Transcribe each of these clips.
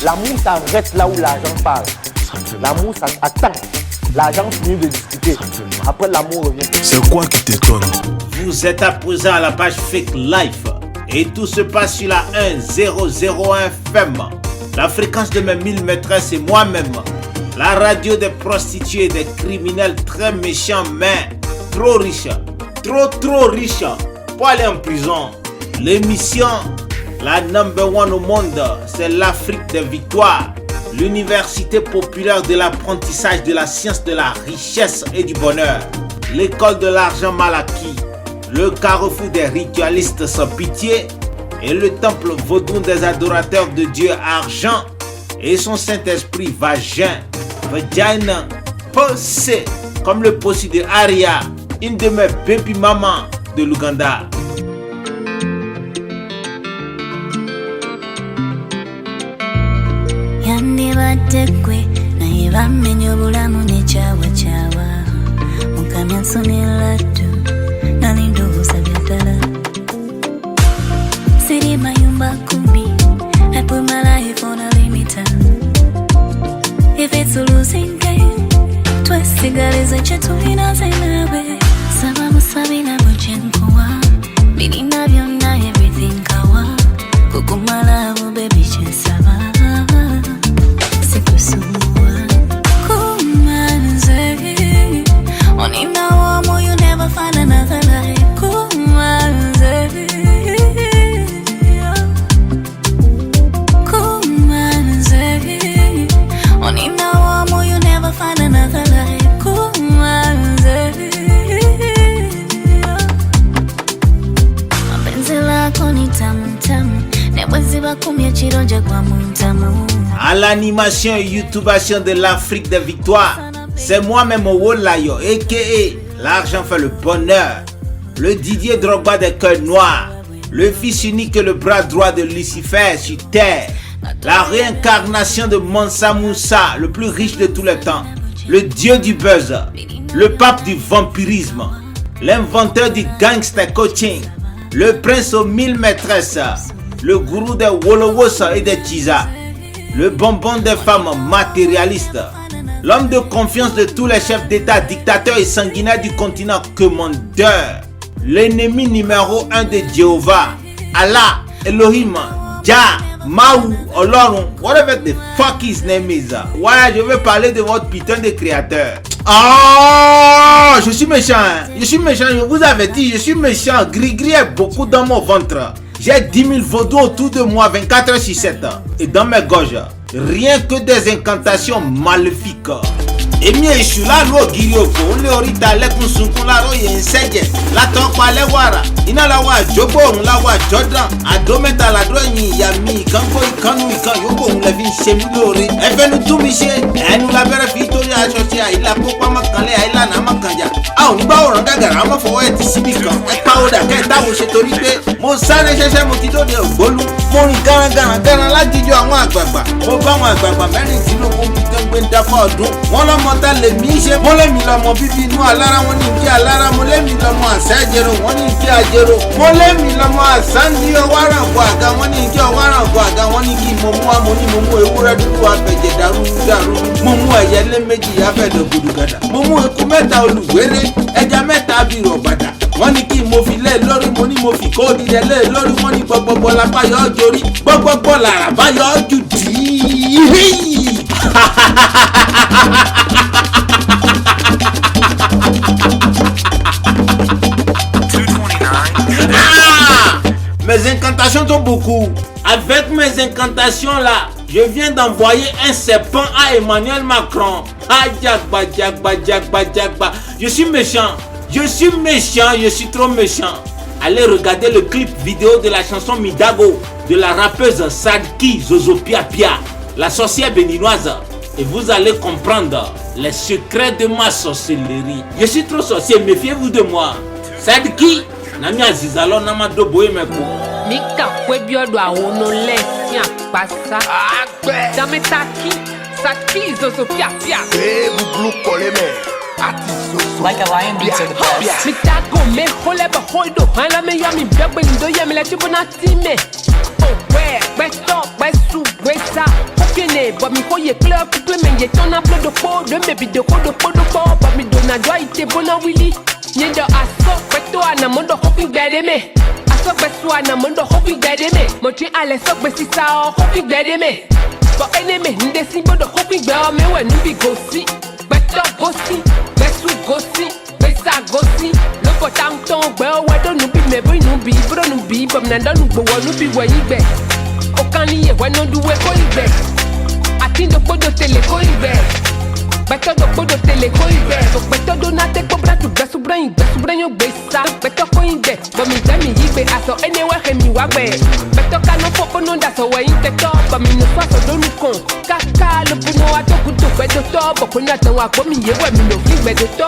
L'amour s'arrête là où l'argent parle. L'amour, ça attend. L'argent finit de discuter. Après, l'amour revient. C'est quoi qui t'étonne? Vous êtes à présent à la page Fake Life et tout se passe sur la 1001 FM. La fréquence de mes 1000 maîtresses et moi-même. La radio des prostituées et des criminels très méchants mais trop riches. Trop riches pour aller en prison. L'émission, la number one au monde, c'est l'Afrique des victoires. L'université populaire de l'apprentissage de la science de la richesse et du bonheur. L'école de l'argent mal acquis. Le carrefour des ritualistes sans pitié. Et le temple vaudou des adorateurs de Dieu argent. Et son Saint-Esprit vagin. Vagina. Possé. Comme le possi de Aria. Une de mes baby maman de l'Ouganda. Yandibatekwe naye bamenya obulamu nekyawa mukamya nsonelatu nalindowoza byadala siri mayumba kumbi I put my life on a limiter. If it's a losing game twesigaliza kyetulina zenawe saba musabina bukyenkuwa birina byonna everything kawa kukumala abo baby kyensaba you never find another like Kumanze. Oninawa you never find another like Kumanze. Mapenzi lako ni tamu tamu, nebweziba kumya chiroja kwa muntamu. À l'animation et YouTubation de l'Afrique des victoires, c'est moi-même Wolayo, a.k.a. L'argent fait le bonheur. Le Didier Drogba des cœurs noirs. Le fils unique et le bras droit de Lucifer sur terre. La réincarnation de Mansa Moussa, le plus riche de tous les temps. Le dieu du buzz. Le pape du vampirisme. L'inventeur du gangster coaching. Le prince aux 1000 maîtresses. Le gourou des Wolowosa et des Chiza. Le bonbon des femmes matérialistes. L'homme de confiance de tous les chefs d'État, dictateurs et sanguinaires du continent commandeur. L'ennemi numéro 1 de Jéhovah. Allah, Elohim, Jah, Maou, Olorun, whatever the fuck his name is. Voilà, je vais parler de votre putain de créateur. Oh, je suis méchant, hein? Je suis méchant, je vous avais dit, je suis méchant. Gris-gris est beaucoup dans mon ventre. J'ai 10 000 vaudous autour de moi 24 heures sur 7. Et dans mes gorges, rien que des incantations maléfiques. Et mieux, je suis là, l'eau guirioko. On le orita, le kunsunkun, la roye, inseje. La tonkwa, le wara. Ina la wa jobo, on la wa jordan. Adometa la droye, yami. Kanko, ikanu, ikan, yoko, on la vin chemilori. Efe nous tout miché. Et nous la verre victoria associée. Il a pourquoi ma canle, il a na ma kanja. Ah, on y va au rangagara, on va faire un tissibika. Et pas au dakar, ta au chetorite. Mon sane, j'ai mon tito de bolu. Mon gana, la didio à moi, gbagba. Mon ba moi, gbagba, meri tino, mon putain, ben d'affaires, donc. Mon monta le mise, mon le mila, mon bibi, nous, alara, mon inki, alara, mon le mila, mon sajero, mon inki, ajero. Mon le mila, mon sandi, wara, waga, mon inki, wara, waga, mon inki, momo, momo, eura, du apeje, daru, momo, yele, meji, ape de budugada. Momo, kumeta, oluwere, eja meta, biro, bada. Wọ́n ní kí mo fi lé lórí mo ní mo fi kó dídẹ lé lórí wọ́n ní gbogbogbò lápá yọ jórí gbogbogbò lára bá yọ jù dì. Mes incantations sont beaucoup. Avec mes incantations là, je viens d'envoyer un serpent à Emmanuel Macron. Jagba. Je suis méchant. Je suis trop méchant. Allez regarder le clip vidéo de la chanson Midago de la rappeuse Sadki Zozopia Pia, la sorcière béninoise, et vous allez comprendre les secrets de ma sorcellerie. Je suis trop sorcier, méfiez-vous de moi. Sadki, Nami Azizalo Namado Boemeko. Mika Kwebiodo Aono Lesia Passa. Dametaki, Sadki Zozopia Pia. Blue Poleme. Like a lion beats are the best. Me tago me holeba holdo. Hala me yami bebe ndo yami la chibo na time. Oh where, beto, besu, besa. piene, but me ko ye clear couple men ye ton apple de po, de me bi de ko de po, but me dona joy te bona willy. Nyendo aso, beto ana mondo hoping bede me. Aso beso ana mondo hoping bede me. Mochi ale so besi sa hoping bede me. But enemy, nde simbo do hoping bede me we nubi gosi. Beto gosi, besu gosi, besa gosi. Loko tang tong bede we do nubi me boy nubi, bro nubi, but nanda nubo wa nubi we ibe. Okani ye we no do we ko ibe. Atindo podo tele ko ibe. Beto do podo tele ko ibe. Beto do na te cobra tu besu brain yo besa. Beto ko ibe, but me demi ibe aso anywhere he mi wa be. Beto ka no popo no da so we inte to, but me no so do nu kon. Kaka lo puno a to kuto beto to, but ko na tan wa ko mi ye we mi no fi beto to.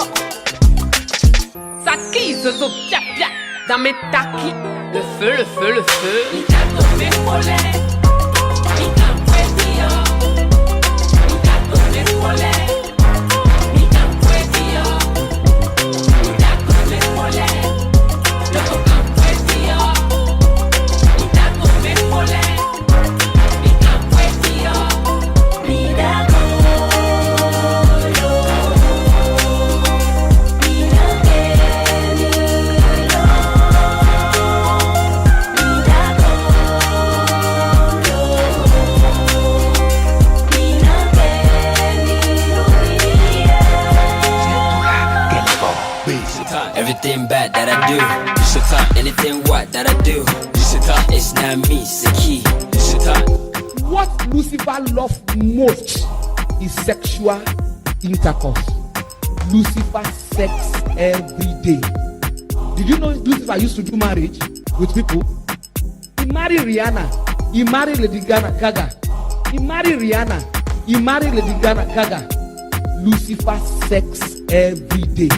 Saki zo zo pia pia, dans mes taki. Le feu, le feu, le feu. Mi tato me fole, mi campo e dio. Mi tato me fole. Everything bad that I do, anything what that I do, it's not me, it's the key. What Lucifer loves most is sexual intercourse. Lucifer sex every day. Did you know Lucifer used to do marriage with people? He married Rihanna. He married Lady Gaga. He married Rihanna. He married Lady Gaga. Lucifer sex every day.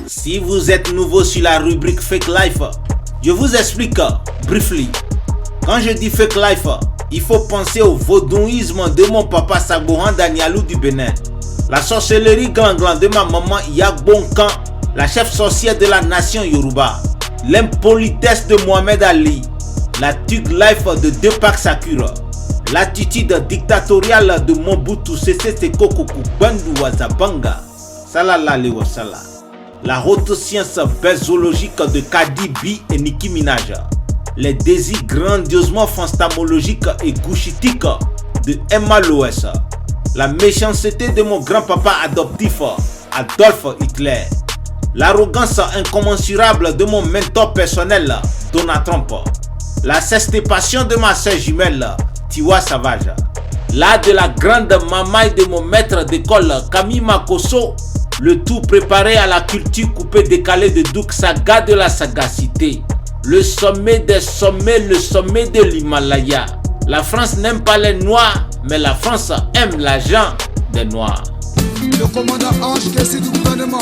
Si vous êtes nouveau sur la rubrique Fake Life, je vous explique briefly. Quand je dis Fake Life, il faut penser au vaudouisme de mon papa Sagboran Danialou du Bénin, la sorcellerie glan-glan de ma maman Yagbonkan, la chef sorcière de la nation Yoruba, l'impolitesse de Mohamed Ali, la Tug Life de Deepak Sakura, l'attitude dictatoriale de Mobutu Sese Seko Kuku Bandu Wazabanga, Salala Wasala, la haute science bésologique de Cardi B et Nicki Minaj, les désirs grandiosement fantasmologiques et gouchitiques de Emma Loès, la méchanceté de mon grand-papa adoptif Adolf Hitler, l'arrogance incommensurable de mon mentor personnel Donald Trump, la sextépation de ma sœur jumelle Tiwa Savage, l'art de la grande mamaille de mon maître d'école Camille Makosso, le tout préparé à la culture coupée décalée de Duk Saga de la sagacité, le sommet des sommets, le sommet de l'Himalaya. La France n'aime pas les noirs, mais la France aime l'argent des noirs. Le commandant Ange, caissier du gouvernement.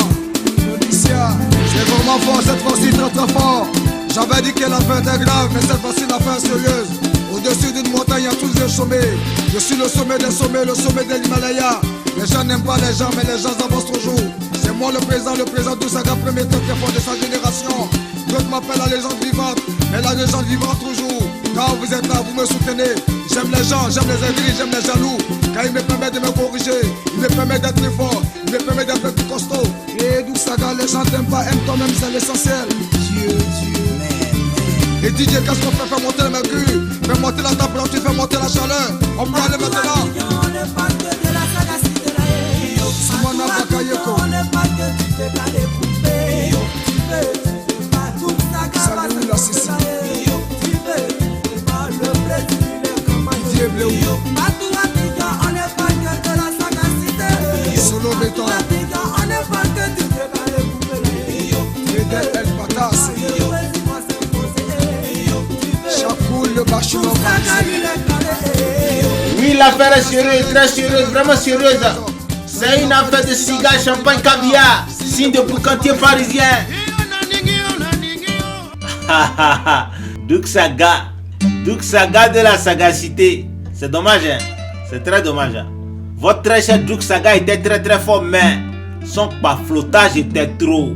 Policia, c'est vraiment fort, cette fois-ci très très fort. J'avais dit que l'affaire était grave, mais cette fois-ci l'affaire est sérieuse. Au-dessus d'une montagne, il y a tous des sommets. Je suis le sommet des sommets, le sommet de l'Himalaya. Les gens n'aiment pas les gens, mais les gens avancent toujours. C'est moi le président d'Usaga, premier top très fort de sa génération. D'autres m'appellent la légende vivante, mais la légende vivante toujours. Quand vous êtes là, vous me soutenez. J'aime les gens, j'aime les aigris, j'aime les jaloux. Car il me permet de me corriger, il me permet d'être plus fort, il me permet d'être plus costaud. Et d'Usaga, les gens t'aiment pas, aiment toi-même, c'est l'essentiel. Dieu, et DJ, qu'est-ce qu'on fait? Faire monter le mercure, faire monter la température, faire monter la chaleur. On peut aller maintenant. Simona Bakayoko. Salut la Sissi. Dieu bleu. Solo béton. Fidel El Patas. Chapoul le bachillon. Oui, l'affaire est sérieuse, très sérieuse, vraiment sérieuse. C'est une affaire de cigares, champagne, caviar, signe de boucantier parisien. Duk Saga de la sagacité. C'est dommage, hein? C'est très dommage. Hein? Votre très cher Duk Saga était très très fort, mais son flottage était trop.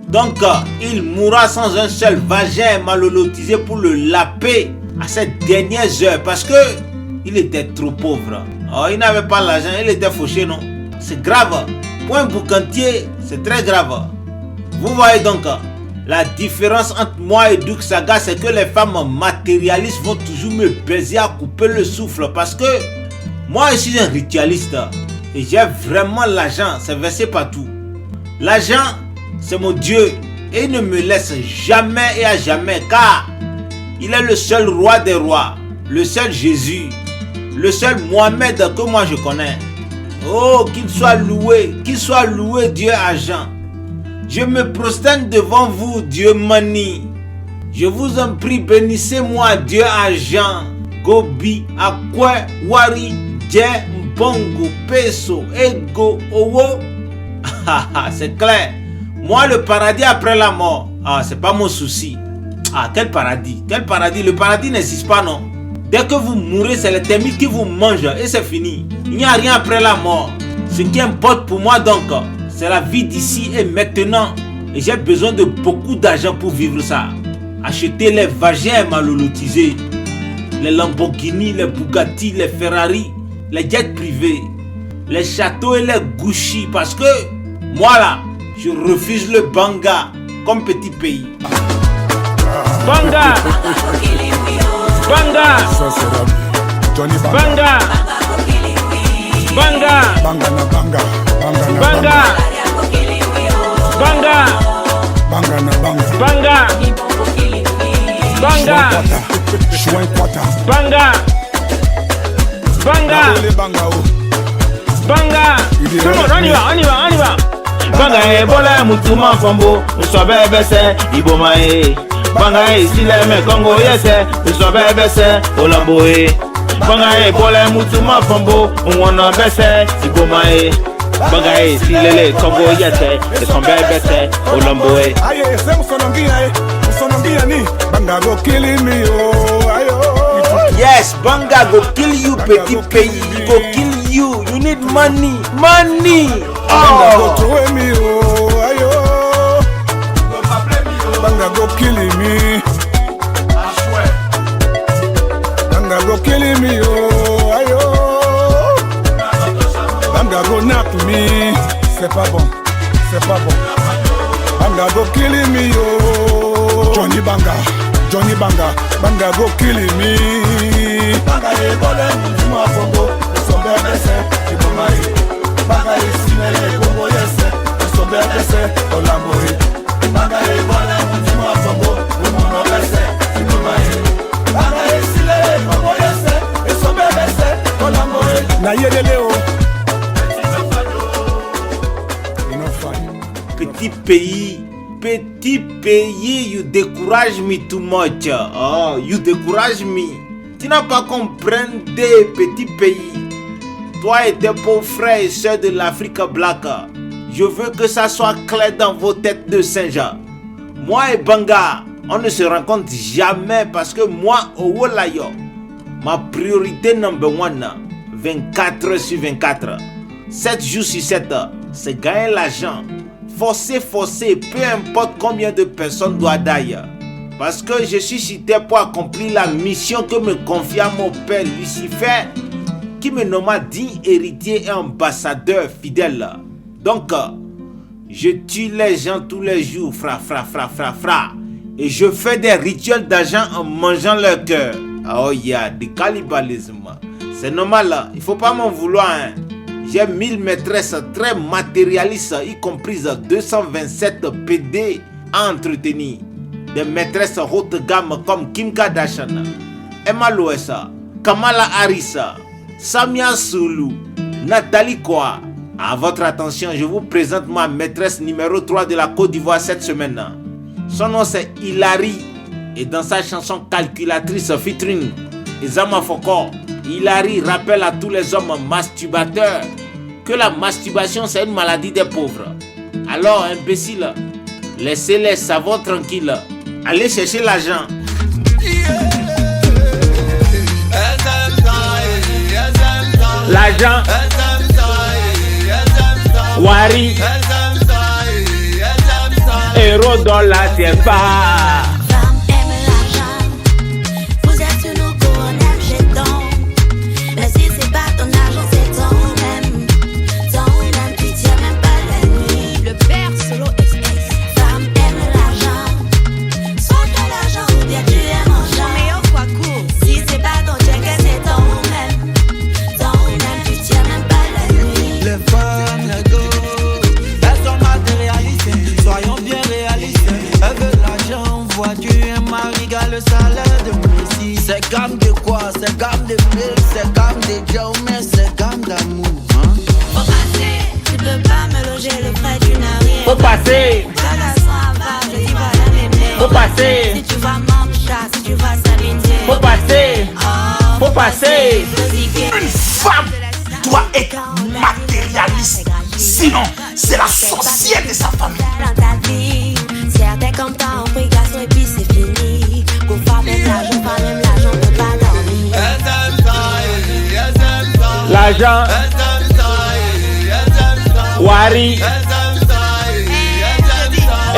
Donc, il mourra sans un seul vagin malolotisé pour le laper à ces dernières heures parce que il était trop pauvre. Oh, il n'avait pas l'argent, il était fauché, non? C'est grave. Pour un boucantier, c'est très grave. Vous voyez donc, la différence entre moi et Duke Saga, c'est que les femmes matérialistes vont toujours me baiser à couper le souffle parce que moi, je suis un ritualiste et j'ai vraiment l'argent, c'est versé partout. L'argent, c'est mon Dieu et il ne me laisse jamais et à jamais car il est le seul roi des rois, le seul Jésus, le seul Mohamed que moi je connais. Oh, qu'il soit loué Dieu argent. Je me prosterne devant vous, Dieu Mani. Je vous en prie, bénissez-moi, Dieu argent. Gobi, Akwe, Wari, Dje, Mbongo, Peso, Ego, Owo. C'est clair. Moi, le paradis après la mort, c'est pas mon souci. Quel paradis? Quel paradis? Le paradis n'existe pas, non? Dès que vous mourrez, c'est les termites qui vous mangent et c'est fini. Il n'y a rien après la mort. Ce qui importe pour moi donc, c'est la vie d'ici et maintenant. Et j'ai besoin de beaucoup d'argent pour vivre ça. Acheter les vagins malolotisés, les Lamborghini, les Bugatti, les Ferrari, les jets privés, les châteaux et les Gucci. Parce que moi là, je refuse le Banga comme petit pays. Banga! Banga! Banga! Banga! Banga na banga, banga na Banga! Banga! banga na banga. Banga! Banga! Chouin kwata. Banga! Banga! Ole banga o. Banga! Tout le monde, on y va. Banga bola mutuma fambo, usobe bese iboma Banga ici les mecs Congo yese, usobe bese olambo Banga bola mutuma fambo, unwana bese iboma Banga ici les Congo yese, usobe bese olambo Aye, c'est musonongia ni. Banga go kill me oh, ayo. Yes, Banga go kill you petit pays, he go kill you. You need money. Banga go throw me oh, ayo. Banga go kill me. Banga go kill me oh, ayo. Banga go knock me. C'est pas bon. Banga go kill me oh. Johnny Banga, Banga go kill me. Banga bole mutuma fongo, sombe bese, ibomai. Banga sinele kongo yese, sombe bese, olamoi. Banga bole mutuma fongo, umuno bese, ibomai. Banga sinele kongo yese, sombe bese, olamoi. Na yedele o. Petit pays, you décourage me too much. Oh, you décourage me. Tu n'as pas compris, petit pays. Toi et tes pauvres frères et sœurs de l'Afrique Black, je veux que ça soit clair dans vos têtes de Saint-Jean. Moi et Banga, on ne se rencontre jamais parce que moi, au Wolayo, ma priorité number one, 24 heures sur 24, 7 jours sur 7, c'est gagner l'argent. Forcer, peu importe combien de personnes doivent d'ailleurs. Parce que je suis cité pour accomplir la mission que me confia mon père Lucifer, qui me nomma digne héritier et ambassadeur fidèle. Donc, je tue les gens tous les jours, fra. Et je fais des rituels d'argent en mangeant leur cœur. Oh yeah, du cannibalisme. C'est normal, il faut pas m'en vouloir. J'ai 1000 maîtresses très matérialistes, y compris 227 PD à entretenir. Des maîtresses haute gamme comme Kim Kardashian, Emma Loesa, Kamala Harris, Samia Sulu, Nathalie Koa. À votre attention, je vous présente ma maîtresse numéro 3 de la Côte d'Ivoire cette semaine. Son nom c'est Hilary. Et dans sa chanson Calculatrice featuring Izama Foko, Hilary rappelle à tous les hommes masturbateurs que la masturbation c'est une maladie des pauvres. Alors imbécile, laissez les savants tranquilles. Allez chercher l'argent. L'argent. Wari. Euro, dollar, c'est pas. Femme aime l'argent. Vous êtes une vie. C'est gamme de quoi? C'est gamme de mec, c'est gamme de Dieu, mais c'est gamme d'amour. Hein? Faut passer, tu peux pas me loger le prêt, tu n'as rien. Faut passer. Faut passer. Si tu vas manger, si tu vas s'habiller. Faut passer. Faut passer. Une femme doit être matérialiste. Sinon, c'est la sorcière de sa famille. Dans ta vie, certains comme t'as un prix garçon et puis c'est fini. Qu'on fasse même l'argent, pas même l'argent, on peut pas dormir. L'argent. Wari.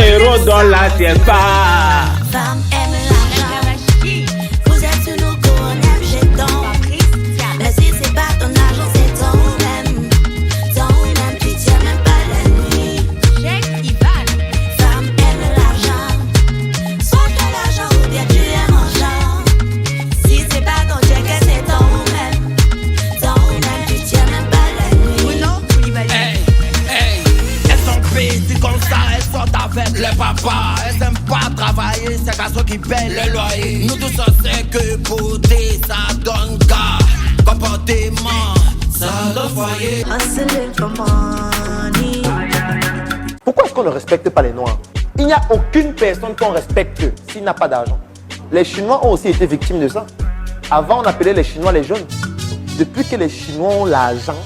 Héros dans la tête pas. Femme aime l'argent. Vous êtes sur nos coups, on aime jetons. Mais si c'est pas ton argent, c'est ton même. Ton même, puis tu aimes même pas la nuit. Femme aime l'argent. Soit que l'argent ou bien tu aimes en genre. Si c'est pas ton chèque, c'est ton même. Ton même, puis tu aimes même pas la nuit. Hey, hey, elles sont bêtes comme ça, elles sortent avec le papa. Elles aiment pas travailler, c'est qu'à ceux qui payent le loyer. Nous tous on sait que beauté, ça donne cas. Comportement, ça donne foyer. Hustling for money. Pourquoi est-ce qu'on ne respecte pas les Noirs? Il n'y a aucune personne qu'on respecte s'il n'a pas d'argent. Les Chinois ont aussi été victimes de ça. Avant, on appelait les Chinois les jeunes. Depuis que les Chinois ont l'argent,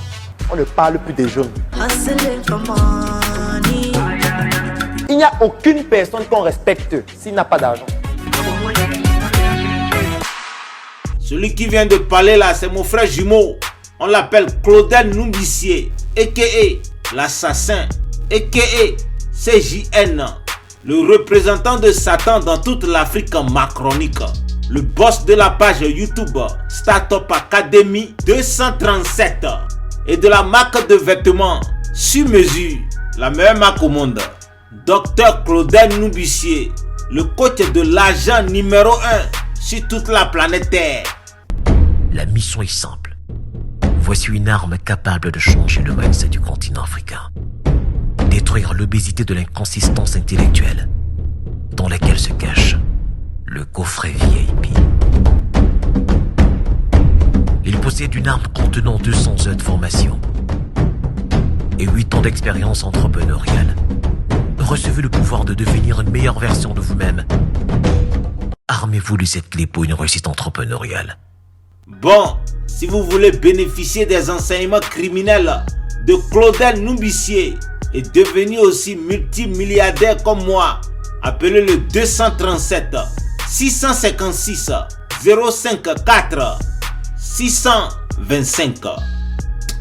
on ne parle plus des jeunes. Hustling for money. Il n'y a aucune personne qu'on respecte s'il n'a pas d'argent. Celui qui vient de parler là, c'est mon frère jumeau. On l'appelle Claudel Numbissier, a.k.a. l'assassin, a.k.a. CJN, le représentant de Satan dans toute l'Afrique macronique, le boss de la page YouTube Startup Academy 237 et de la marque de vêtements sur mesure, la meilleure marque au monde. Docteur Claudel Numbissier, le coach de l'argent numéro 1 sur toute la planète Terre. La mission est simple. Voici une arme capable de changer le mindset du continent africain. Détruire l'obésité de l'inconsistance intellectuelle dans laquelle se cache le coffret VIP. Il possède une arme contenant 200 heures de formation et 8 ans d'expérience entrepreneuriale. Recevez le pouvoir de devenir une meilleure version de vous-même. Armez-vous de cette clé pour une réussite entrepreneuriale. Bon, si vous voulez bénéficier des enseignements criminels de Claudel Numbissier et devenir aussi multimilliardaire comme moi, appelez le 237 656 054 625.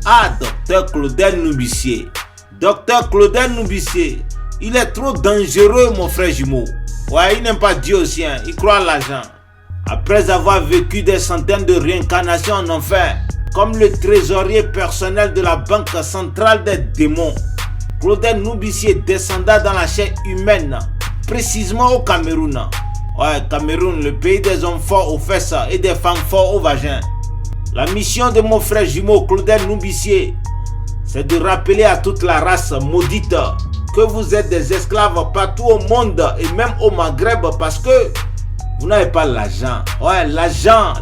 Ah, docteur Claudel Numbissier. Docteur Claudel Numbissier, il est trop dangereux, mon frère jumeau. Ouais, il n'aime pas Dieu aussi, hein. Il croit à l'argent. Après avoir vécu des centaines de réincarnations en enfer, comme le trésorier personnel de la banque centrale des démons, Claudel Numbissier descenda dans la chair humaine, précisément au Cameroun. Ouais, Cameroun, le pays des hommes forts aux fesses et des femmes forts au vagin. La mission de mon frère jumeau Claudel Numbissier, c'est de rappeler à toute la race maudite que vous êtes des esclaves partout au monde et même au Maghreb parce que vous n'avez pas l'argent. Ouais, l'argent.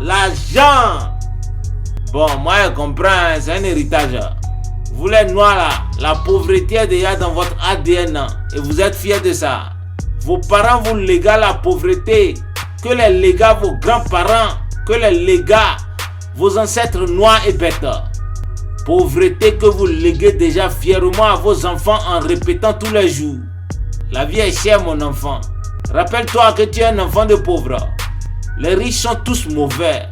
Bon, moi je comprends, c'est un héritage. Vous les noirs là, la pauvreté est déjà dans votre ADN et vous êtes fiers de ça. Vos parents vous léguent la pauvreté, que les léguent vos grands-parents, que les léguent vos ancêtres noirs et bêtes. Pauvreté que vous léguez déjà fièrement à vos enfants en répétant tous les jours. La vie est chère, mon enfant. Rappelle-toi que tu es un enfant de pauvre. Les riches sont tous mauvais.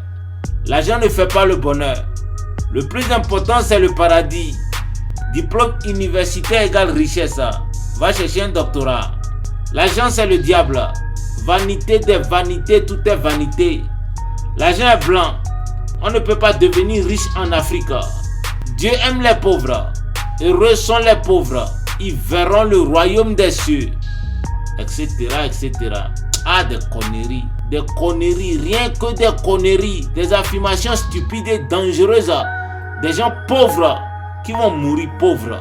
L'argent ne fait pas le bonheur. Le plus important, c'est le paradis. Diplôme universitaire égale richesse. Va chercher un doctorat. L'argent, c'est le diable. Vanité des vanités, tout est vanité. L'argent est blanc. On ne peut pas devenir riche en Afrique. Dieu aime les pauvres. Heureux sont les pauvres. Ils verront le royaume des cieux. Etc. etc. Ah, des conneries, rien que des conneries, des affirmations stupides et dangereuses, des gens pauvres qui vont mourir pauvres.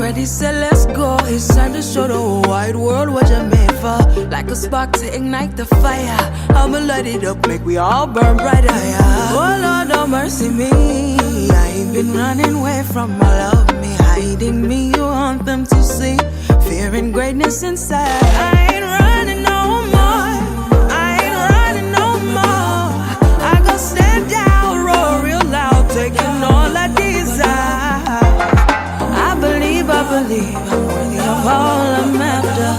already said let's go. It's time to show the whole wide world what you're made for. Like a spark to ignite the fire. I'ma light it up, make we all burn brighter, yeah. Oh Lord, have mercy me. I ain't been running away from my love. Me hiding me, you want them to see. Fear and greatness inside. I ain't running no more. I ain't running no more. I go stand down, roar real loud, taking all I desire. I believe I'm worthy of all I'm after.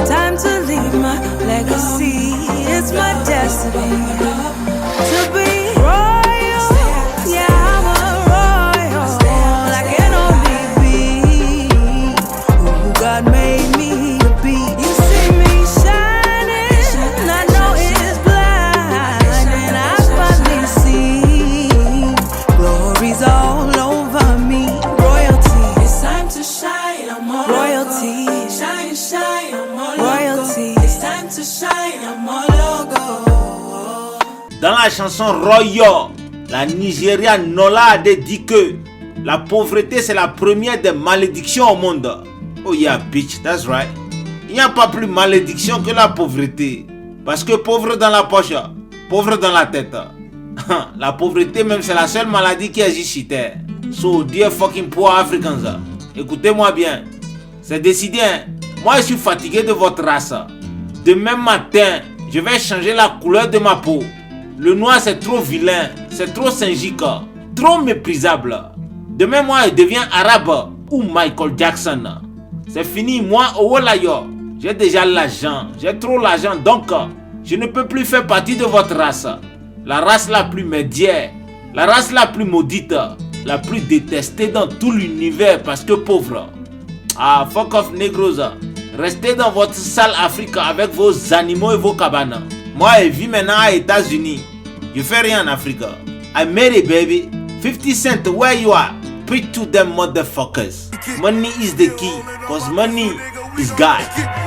Time to leave my legacy. It's my destiny to be royal. Yeah, I'm a royal. I can only be who God made me to be. You see me shining, I know it's blind, and I finally see glory's all over me. Royalty, it's time to shine. I'm all royalty. Shine, shine, I'm all royalty. It's time to shine. I'm all logo. Dans la chanson Royo, la Nigériane Nola Ade dit que la pauvreté c'est la première des malédictions au monde. Oh yeah bitch, that's right. Il n'y a pas plus malédiction que la pauvreté. Parce que pauvre dans la poche, pauvre dans la tête. La pauvreté même c'est la seule maladie qui agit sur terre. So dear fucking poor Africans, écoutez-moi bien. C'est décidé, hein? Moi je suis fatigué de votre race. Demain matin, je vais changer la couleur de ma peau. Le noir c'est trop vilain, c'est trop syngique, trop méprisable. Demain moi je deviens arabe ou Michael Jackson. C'est fini, moi Owolayo. J'ai déjà l'argent, j'ai trop l'argent donc je ne peux plus faire partie de votre race. La race la plus médière, la race la plus maudite, la plus détestée dans tout l'univers parce que pauvre. Ah fuck off négros. Restez dans votre sale Afrique avec vos animaux et vos cabanes. Moi je vis maintenant aux États-Unis. Je fais rien en Afrique. I made it baby. 50 Cent where you are? Preach to them motherfuckers. Money is the key, cause money is God.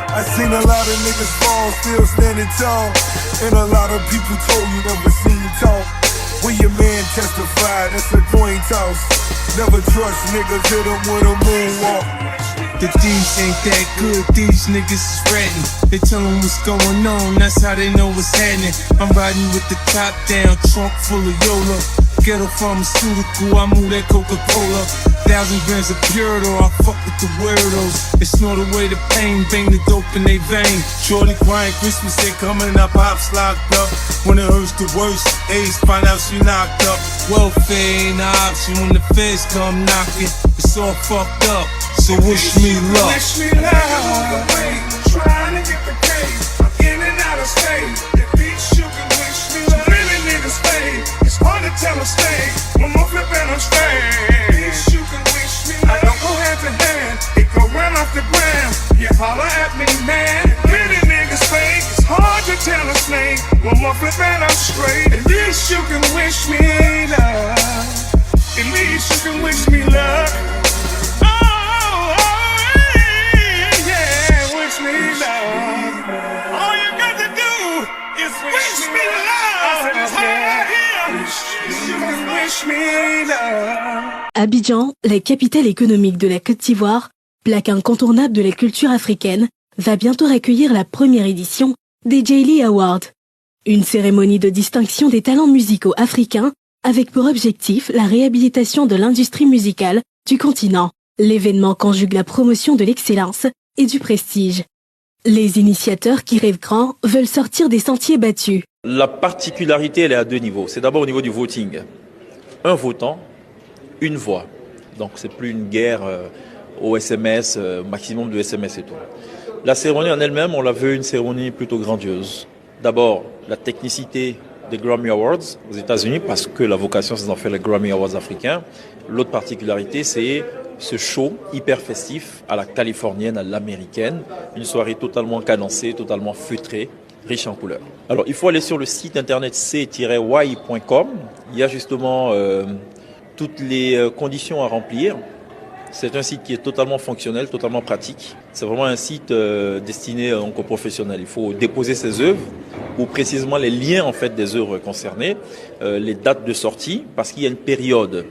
I seen a lot of niggas fall, still standing tall. And a lot of people told you never seen you talk. When your man testified, that's a coin toss. Never trust niggas, hit them with a moonwalk. The thieves ain't that good, these niggas is ratting. They tell them what's going on, that's how they know what's happening. I'm riding with the top down, trunk full of YOLO. Ghetto pharmaceutical, I move that Coca-Cola. 1,000 grams of Purito, I fuck with the weirdos. They snort away the pain, bang the dope in they vein. Shorty crying Christmas, they coming up, pops locked up. When it hurts the worst, AIDS find out she knocked up. Welfare ain't an option when the feds come knocking. It's all fucked up, so wish me luck. Wish me luck. Trying to get the case, I'm in and out of state. That bitch you can wish me luck. Really niggas fade, it's hard to tell a state. When I'm flipping on stage, bitch you can wish me luck. I don't go hand to hand, it go run off the ground. You holler at me man, really niggas fake. It's hard to tell a snake. When I'm flipping on straight, at least you can wish me luck. At least you can wish me luck. Abidjan, la capitale économique de la Côte d'Ivoire, plaque incontournable de la culture africaine, va bientôt accueillir la première édition des Jaili Awards. Une cérémonie de distinction des talents musicaux africains avec pour objectif la réhabilitation de l'industrie musicale du continent. L'événement conjugue la promotion de l'excellence et du prestige. Les initiateurs qui rêvent grand veulent sortir des sentiers battus. La particularité, elle est à deux niveaux. C'est d'abord au niveau du voting. Un votant, une voix. Donc c'est plus une guerre au SMS, maximum de SMS et tout. La cérémonie en elle-même, on la veut une cérémonie plutôt grandiose. D'abord, la technicité des Grammy Awards aux États-Unis, parce que la vocation c'est d'en faire les Grammy Awards africains. L'autre particularité, c'est ce show hyper festif à la californienne, à l'américaine. Une soirée totalement cadencée, totalement feutrée, riche en couleurs. Alors, il faut aller sur le site internet c-y.com. Il y a justement toutes les conditions à remplir. C'est un site qui est totalement fonctionnel, totalement pratique. C'est vraiment un site destiné donc, aux professionnels. Il faut déposer ses œuvres ou précisément les liens en fait des œuvres concernées, les dates de sortie, parce qu'il y a une période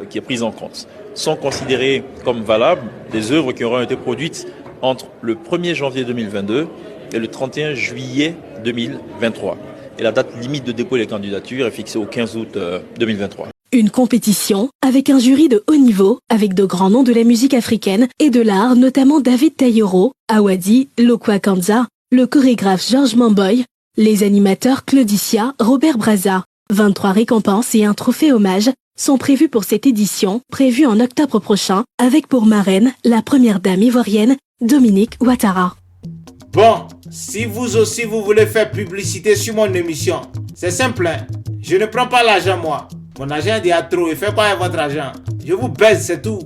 qui est prise en compte. Sont considérées comme valables des œuvres qui auront été produites entre le 1er janvier 2022 et le 31 juillet 2023. Et la date limite de dépôt des candidatures est fixée au 15 août 2023. Une compétition avec un jury de haut niveau, avec de grands noms de la musique africaine et de l'art, notamment David Taïro, Awadi, Lokwa Kanza, le chorégraphe Georges Mamboy, les animateurs Claudicia, Robert Braza. 23 récompenses et un trophée hommage sont prévus pour cette édition, prévue en octobre prochain, avec pour marraine la première dame ivoirienne, Dominique Ouattara. Bon, si vous aussi vous voulez faire publicité sur mon émission, c'est simple, hein? Je ne prends pas l'argent moi. Mon agent dit à trop, et fait quoi avec votre argent? Je vous baise, c'est tout.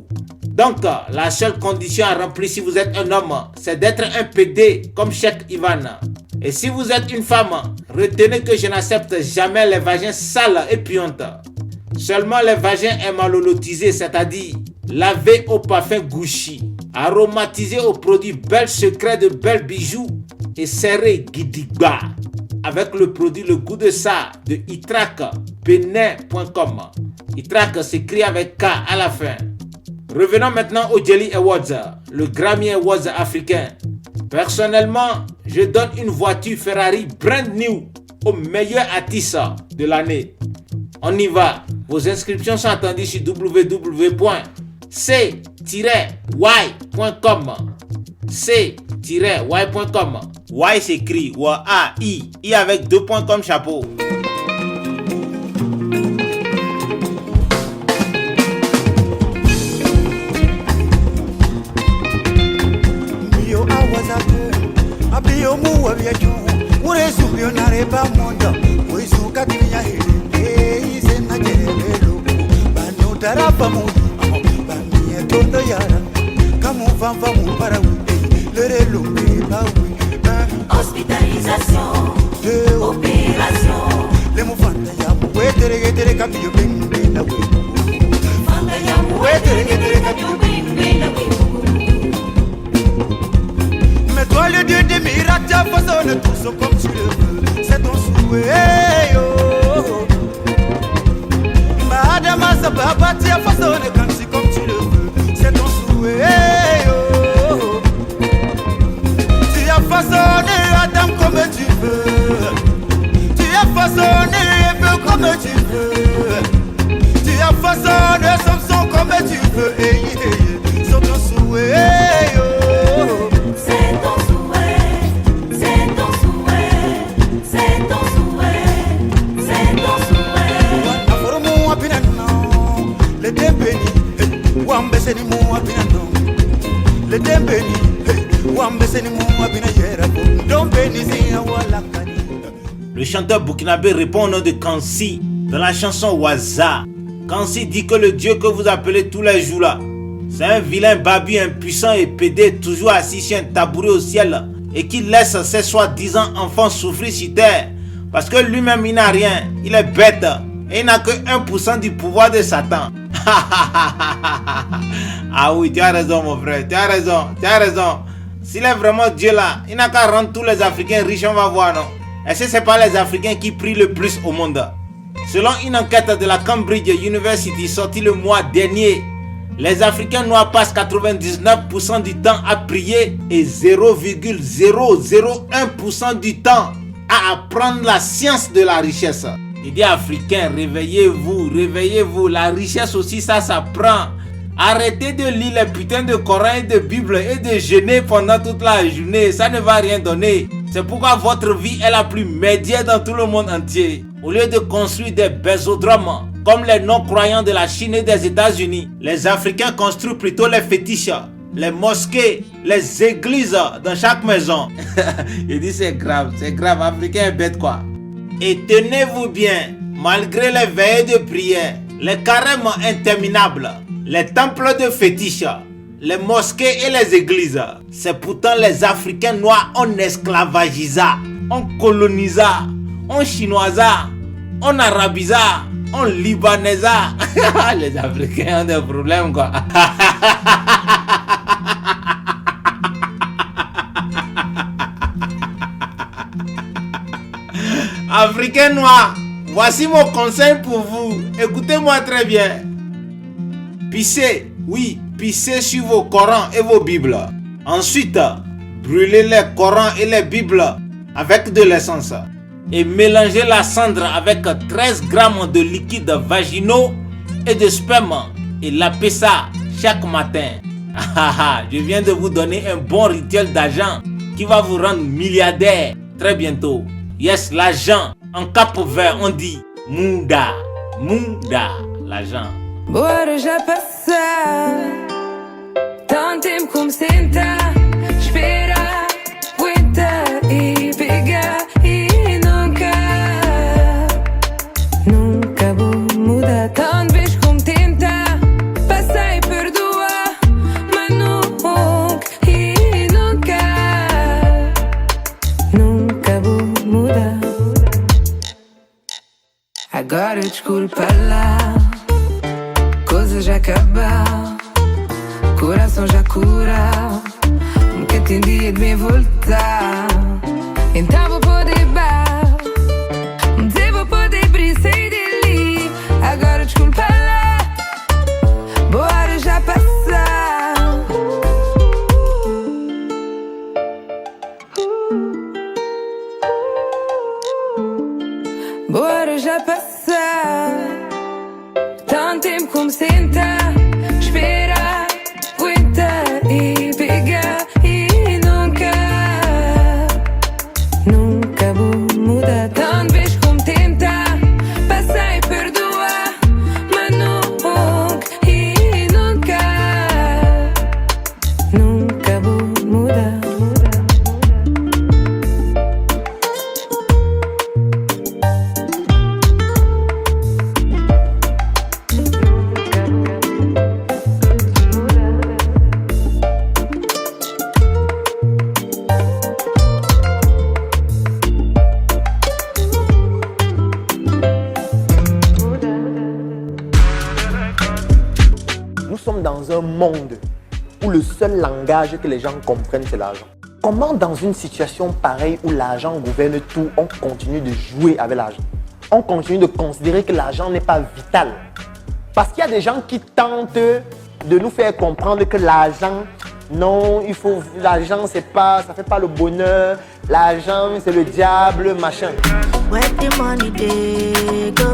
Donc, la seule condition à remplir si vous êtes un homme, c'est d'être un PD comme Cheikh Ivan. Et si vous êtes une femme, retenez que je n'accepte jamais les vagins sales et puantes. Seulement les vagins émalolotisés, c'est-à-dire lavés au parfum Gucci, aromatisés aux produits Bel Secret de Bel Bijoux et serrés Gidigba. Avec le produit Le Goût de ça de itrac.benin.com. Itrac s'écrit avec K à la fin. Revenons maintenant au Jelly Awards, le Grammy Awards africain. Personnellement, je donne une voiture Ferrari brand new au meilleur artiste de l'année. On y va. Vos inscriptions sont attendues sur www.c-y.com. c-y.com. Y s'écrit W-A-I. I avec 2 points comme chapeau. Abio mu abiaju ure subio na reba mondo oisu katinya hele izena gerelo banu tarapa mu bamie tondo yara kamu fanfa mu parawi lere lumbi bawi hospitalisation opération le mu fanda ya mu wetere kabiyo bimbe na we fanda ya mu wetere kabiyo bimbe na we. Toi le Dieu des miracles, façonne tout comme tu le veux. C'est ton souhait, yo. Madame Azababa, tu as façonné comme tu le veux. C'est ton souhait, yo. Tu as façonné Adam comme tu veux. Tu as façonné Eve comme tu veux. Tu as façonné Samson comme tu veux. C'est ton souhait, yo. Le chanteur burkinabé répond au nom de Kansi dans la chanson Waza. Kansi dit que le Dieu que vous appelez tous les jours là, c'est un vilain babu impuissant et pédé toujours assis sur un tabouret au ciel et qui laisse ses soi-disant enfants souffrir sur terre parce que lui-même il n'a rien, il est bête et il n'a que 1% du pouvoir de Satan. Ah oui, tu as raison mon frère, tu as raison. S'il est vraiment Dieu là, il n'a qu'à rendre tous les Africains riches, on va voir, non? Est-ce que c'est pas les Africains qui prient le plus au monde? Selon une enquête de la Cambridge University sortie le mois dernier, les Africains noirs passent 99% du temps à prier et 0,001% du temps à apprendre la science de la richesse. Il dit Africains, réveillez-vous, la richesse aussi ça s'apprend. Arrêtez de lire les putains de Coran et de Bible et de jeûner pendant toute la journée, ça ne va rien donner. C'est pourquoi votre vie est la plus médiane dans tout le monde entier. Au lieu de construire des bésodromes comme les non-croyants de la Chine et des États-Unis, les Africains construisent plutôt les fétiches, les mosquées, les églises dans chaque maison. Il dit c'est grave, Africain est bête quoi. Et tenez-vous bien, malgré les veillées de prière, les carêmes interminables, les temples de fétiches, les mosquées et les églises, c'est pourtant les Africains noirs on esclavagisa, on colonisa, on chinoisa, on arabisa, on libanesa. Les Africains ont des problèmes quoi. Africains noirs, voici mon conseil pour vous. Écoutez-moi très bien. Pissez, oui, pissez sur vos Corans et vos Bibles. Ensuite, brûlez les Corans et les Bibles avec de l'essence. Et mélangez la cendre avec 13 grammes de liquide vaginaux et de sperme. Et lapez ça chaque matin. Je viens de vous donner un bon rituel d'argent qui va vous rendre milliardaire très bientôt. Yes, l'argent. En Cap Vert, on dit Munda. Munda, l'argent. Bora já passar tanto tempo como sentar, esperar, aguentar e pegar e nunca vou mudar. Tanto vezes como tentar, passar e perdoar, mas nunca vou mudar. Agora desculpa lá, coisas já acabaram, coração já curou, nunca tem dia de me voltar. Então vou poder bar, dizer vou poder abrir, sair dali. Agora desculpa lá, bora já passar. Bora já passar tanto tempo como sentar, esperar, aguentar e pegar e nunca vou mudar. Tanto vezes como tentar, passar e perdoar, mas nunca vou mudar. Nous sommes dans un monde où le seul langage que les gens comprennent, c'est l'argent. Comment dans une situation pareille où l'argent gouverne tout, on continue de jouer avec l'argent? On continue de considérer que l'argent n'est pas vital. Parce qu'il y a des gens qui tentent de nous faire comprendre que l'argent, non, l'argent c'est pas, ça fait pas le bonheur, l'argent c'est le diable, machin. Where the money they go?